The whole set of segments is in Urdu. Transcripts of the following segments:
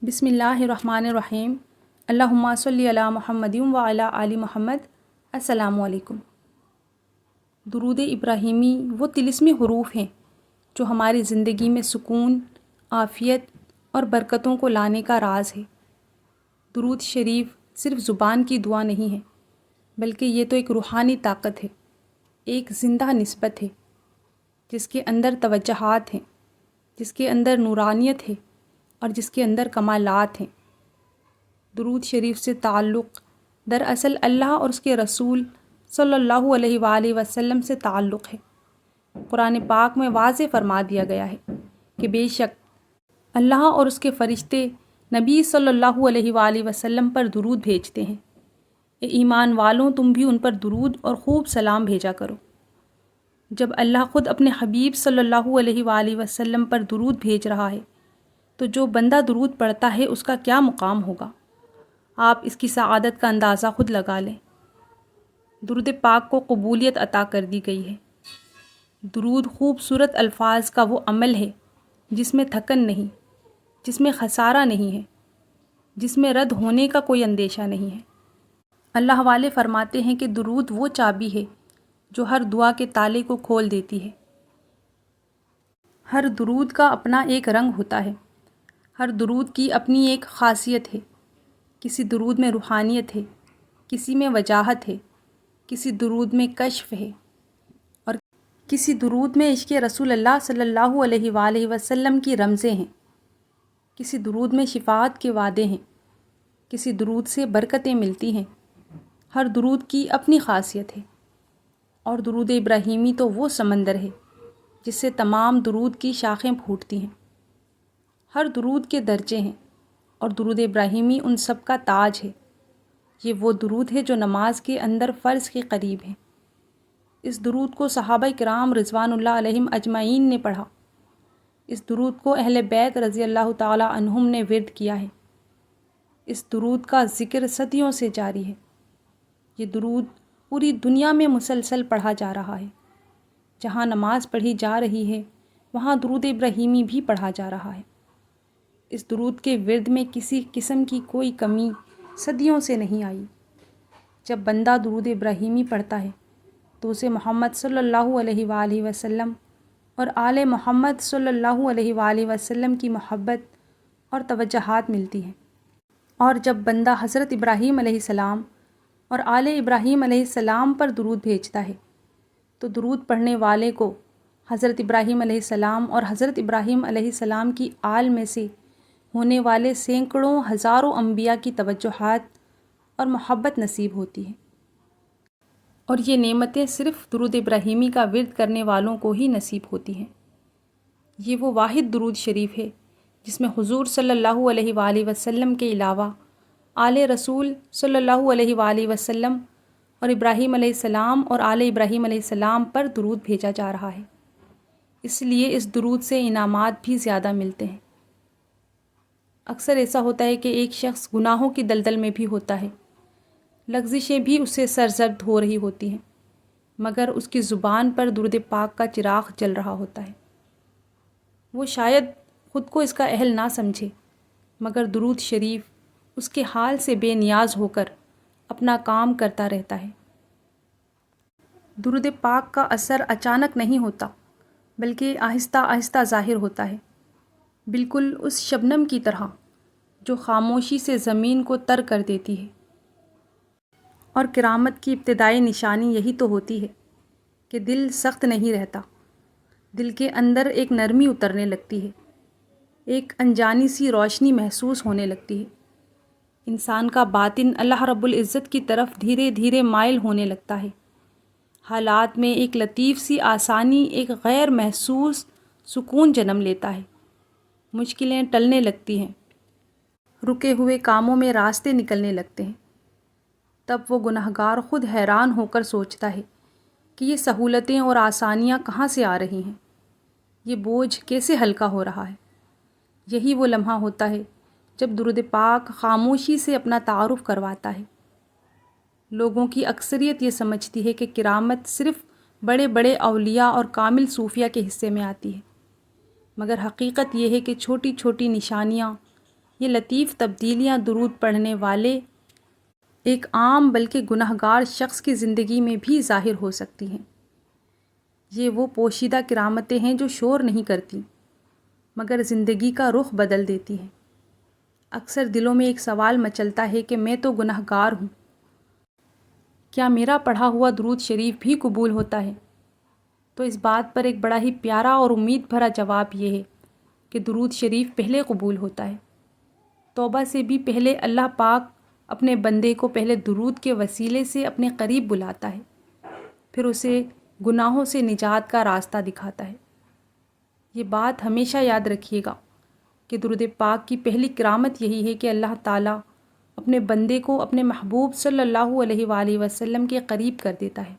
بسم اللہ الرحمن الرحیم۔ اللہم صلی علی محمد و علی آل محمد۔ السلام علیکم۔ درود ابراہیمی وہ طلسمی حروف ہیں جو ہماری زندگی میں سکون، عافیت اور برکتوں کو لانے کا راز ہے۔ درود شریف صرف زبان کی دعا نہیں ہے، بلکہ یہ تو ایک روحانی طاقت ہے، ایک زندہ نسبت ہے، جس کے اندر توجہات ہیں، جس کے اندر نورانیت ہے اور جس کے اندر کمالات ہیں۔ درود شریف سے تعلق دراصل اللہ اور اس کے رسول صلی اللہ علیہ وآلہ وسلم سے تعلق ہے۔ قرآن پاک میں واضح فرما دیا گیا ہے کہ بے شک اللہ اور اس کے فرشتے نبی صلی اللہ علیہ وآلہ وسلم پر درود بھیجتے ہیں۔ اے ایمان والوں، تم بھی ان پر درود اور خوب سلام بھیجا کرو۔ جب اللہ خود اپنے حبیب صلی اللہ علیہ وآلہ وسلم پر درود بھیج رہا ہے تو جو بندہ درود پڑھتا ہے اس کا کیا مقام ہوگا؟ آپ اس کی سعادت کا اندازہ خود لگا لیں۔ درود پاک کو قبولیت عطا کر دی گئی ہے۔ درود خوبصورت الفاظ کا وہ عمل ہے جس میں تھکن نہیں، جس میں خسارہ نہیں ہے، جس میں رد ہونے کا کوئی اندیشہ نہیں ہے۔ اللہ والے فرماتے ہیں کہ درود وہ چابی ہے جو ہر دعا کے تالے کو کھول دیتی ہے۔ ہر درود کا اپنا ایک رنگ ہوتا ہے، ہر درود کی اپنی ایک خاصیت ہے۔ کسی درود میں روحانیت ہے، کسی میں وجاہت ہے، کسی درود میں کشف ہے، اور کسی درود میں عشق رسول اللہ صلی اللہ علیہ وآلہ وسلم کی رمزیں ہیں، کسی درود میں شفاعت کے وعدے ہیں، کسی درود سے برکتیں ملتی ہیں۔ ہر درود کی اپنی خاصیت ہے، اور درود ابراہیمی تو وہ سمندر ہے جس سے تمام درود کی شاخیں پھوٹتی ہیں۔ ہر درود کے درجے ہیں اور درود ابراہیمی ان سب کا تاج ہے۔ یہ وہ درود ہے جو نماز کے اندر فرض کے قریب ہے۔ اس درود کو صحابہ کرام رضوان اللہ علیہم اجمعین نے پڑھا۔ اس درود کو اہل بیت رضی اللہ تعالی عنہم نے ورد کیا ہے۔ اس درود کا ذکر صدیوں سے جاری ہے۔ یہ درود پوری دنیا میں مسلسل پڑھا جا رہا ہے۔ جہاں نماز پڑھی جا رہی ہے وہاں درود ابراہیمی بھی پڑھا جا رہا ہے۔ اس درود کے ورد میں کسی قسم کی کوئی کمی صدیوں سے نہیں آئی۔ جب بندہ درود ابراہیمی پڑھتا ہے تو اسے محمد صلی اللہ علیہ وآلہ وسلم اور آل محمد صلی اللہ علیہ وآلہ وسلم کی محبت اور توجہات ملتی ہیں۔ اور جب بندہ حضرت ابراہیم علیہ السلام اور آل ابراہیم علیہ السلام پر درود بھیجتا ہے تو درود پڑھنے والے کو حضرت ابراہیم علیہ السلام اور حضرت ابراہیم علیہ السلام کی آل میں سے ہونے والے سینکڑوں ہزاروں انبیاء کی توجہات اور محبت نصیب ہوتی ہے۔ اور یہ نعمتیں صرف درود ابراہیمی کا ورد کرنے والوں کو ہی نصیب ہوتی ہیں۔ یہ وہ واحد درود شریف ہے جس میں حضور صلی اللہ علیہ وآلہ وسلم کے علاوہ آل رسول صلی اللہ علیہ وآلہ وسلم اور ابراہیم علیہ السلام اور آل ابراہیم علیہ السلام پر درود بھیجا جا رہا ہے۔ اس لیے اس درود سے انعامات بھی زیادہ ملتے ہیں۔ اکثر ایسا ہوتا ہے کہ ایک شخص گناہوں کی دلدل میں بھی ہوتا ہے، لغزشیں بھی اس سے سرزد ہو رہی ہوتی ہیں، مگر اس کی زبان پر درود پاک کا چراغ جل رہا ہوتا ہے۔ وہ شاید خود کو اس کا اہل نہ سمجھے، مگر درود شریف اس کے حال سے بے نیاز ہو کر اپنا کام کرتا رہتا ہے۔ درود پاک کا اثر اچانک نہیں ہوتا، بلکہ آہستہ آہستہ ظاہر ہوتا ہے، بالکل اس شبنم کی طرح جو خاموشی سے زمین کو تر کر دیتی ہے۔ اور کرامت کی ابتدائی نشانی یہی تو ہوتی ہے کہ دل سخت نہیں رہتا، دل کے اندر ایک نرمی اترنے لگتی ہے، ایک انجانی سی روشنی محسوس ہونے لگتی ہے۔ انسان کا باطن اللہ رب العزت کی طرف دھیرے دھیرے مائل ہونے لگتا ہے۔ حالات میں ایک لطیف سی آسانی، ایک غیر محسوس سکون جنم لیتا ہے۔ مشکلیں ٹلنے لگتی ہیں، رکے ہوئے کاموں میں راستے نکلنے لگتے ہیں۔ تب وہ گنہگار خود حیران ہو کر سوچتا ہے کہ یہ سہولتیں اور آسانیاں کہاں سے آ رہی ہیں، یہ بوجھ کیسے ہلکا ہو رہا ہے۔ یہی وہ لمحہ ہوتا ہے جب درود پاک خاموشی سے اپنا تعارف کرواتا ہے۔ لوگوں کی اکثریت یہ سمجھتی ہے کہ کرامت صرف بڑے بڑے اولیاء اور کامل صوفیہ کے حصے میں آتی ہے، مگر حقیقت یہ ہے کہ چھوٹی چھوٹی نشانیاں یہ لطیف تبدیلیاں درود پڑھنے والے ایک عام بلکہ گنہگار شخص کی زندگی میں بھی ظاہر ہو سکتی ہیں۔ یہ وہ پوشیدہ کرامتیں ہیں جو شور نہیں کرتی مگر زندگی کا رخ بدل دیتی ہیں۔ اکثر دلوں میں ایک سوال مچلتا ہے کہ میں تو گنہگار ہوں، کیا میرا پڑھا ہوا درود شریف بھی قبول ہوتا ہے؟ تو اس بات پر ایک بڑا ہی پیارا اور امید بھرا جواب یہ ہے کہ درود شریف پہلے قبول ہوتا ہے۔ توبہ سے بھی پہلے اللہ پاک اپنے بندے کو پہلے درود کے وسیلے سے اپنے قریب بلاتا ہے، پھر اسے گناہوں سے نجات کا راستہ دکھاتا ہے۔ یہ بات ہمیشہ یاد رکھیے گا کہ درود پاک کی پہلی کرامت یہی ہے کہ اللہ تعالیٰ اپنے بندے کو اپنے محبوب صلی اللہ علیہ وآلہ وسلم کے قریب کر دیتا ہے،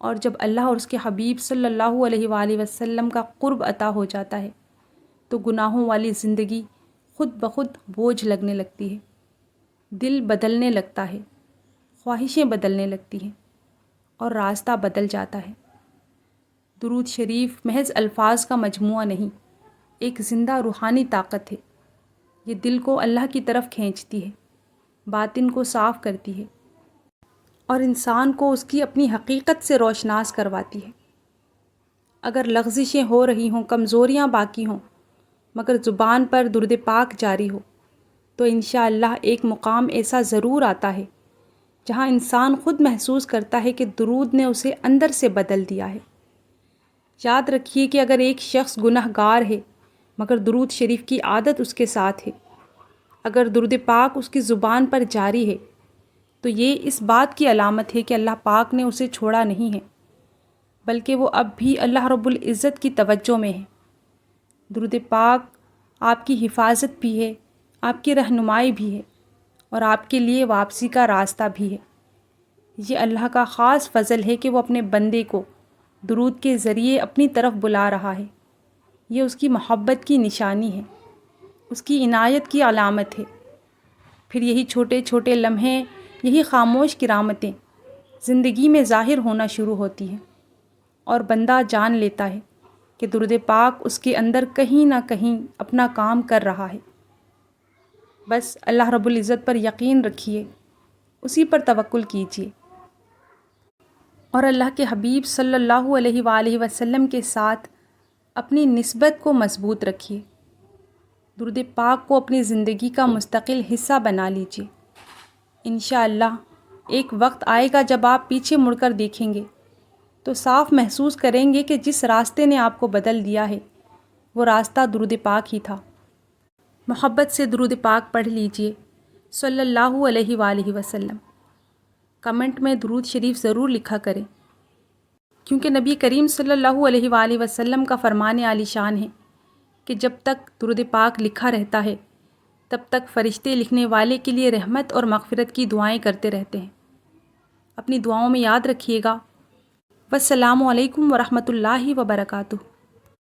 اور جب اللہ اور اس کے حبیب صلی اللہ علیہ وآلہ وسلم کا قرب عطا ہو جاتا ہے تو گناہوں والی زندگی خود بخود بوجھ لگنے لگتی ہے، دل بدلنے لگتا ہے، خواہشیں بدلنے لگتی ہیں اور راستہ بدل جاتا ہے۔ درود شریف محض الفاظ کا مجموعہ نہیں، ایک زندہ روحانی طاقت ہے۔ یہ دل کو اللہ کی طرف کھینچتی ہے، باطن کو صاف کرتی ہے اور انسان کو اس کی اپنی حقیقت سے روشناس کرواتی ہے۔ اگر لغزشیں ہو رہی ہوں، کمزوریاں باقی ہوں، مگر زبان پر درود پاک جاری ہو تو انشاءاللہ ایک مقام ایسا ضرور آتا ہے جہاں انسان خود محسوس کرتا ہے کہ درود نے اسے اندر سے بدل دیا ہے۔ یاد رکھیے کہ اگر ایک شخص گنہگار ہے مگر درود شریف کی عادت اس کے ساتھ ہے، اگر درود پاک اس کی زبان پر جاری ہے، تو یہ اس بات کی علامت ہے کہ اللہ پاک نے اسے چھوڑا نہیں ہے، بلکہ وہ اب بھی اللہ رب العزت کی توجہ میں ہے۔ درود پاک آپ کی حفاظت بھی ہے، آپ کی رہنمائی بھی ہے اور آپ کے لیے واپسی کا راستہ بھی ہے۔ یہ اللہ کا خاص فضل ہے کہ وہ اپنے بندے کو درود کے ذریعے اپنی طرف بلا رہا ہے۔ یہ اس کی محبت کی نشانی ہے، اس کی عنایت کی علامت ہے۔ پھر یہی چھوٹے چھوٹے لمحے، یہی خاموش کرامتیں زندگی میں ظاہر ہونا شروع ہوتی ہیں اور بندہ جان لیتا ہے کہ درود پاک اس کے اندر کہیں نہ کہیں اپنا کام کر رہا ہے۔ بس اللہ رب العزت پر یقین رکھیے، اسی پر توکل کیجیے اور اللہ کے حبیب صلی اللہ علیہ وآلہ وسلم کے ساتھ اپنی نسبت کو مضبوط رکھیے۔ درود پاک کو اپنی زندگی کا مستقل حصہ بنا لیجیے۔ انشاءاللہ ایک وقت آئے گا جب آپ پیچھے مڑ کر دیکھیں گے تو صاف محسوس کریں گے کہ جس راستے نے آپ کو بدل دیا ہے وہ راستہ درود پاک ہی تھا۔ محبت سے درود پاک پڑھ لیجیے صلی اللہ علیہ وآلہ وسلم۔ کمنٹ میں درود شریف ضرور لکھا کریں، کیونکہ نبی کریم صلی اللہ علیہ وآلہ وسلم کا فرمان عالی شان ہے کہ جب تک درود پاک لکھا رہتا ہے تب تک فرشتے لکھنے والے کے لیے رحمت اور مغفرت کی دعائیں کرتے رہتے ہیں۔ اپنی دعاؤں میں یاد رکھیے گا۔ والسلام علیکم ورحمۃ اللہ وبرکاتہ۔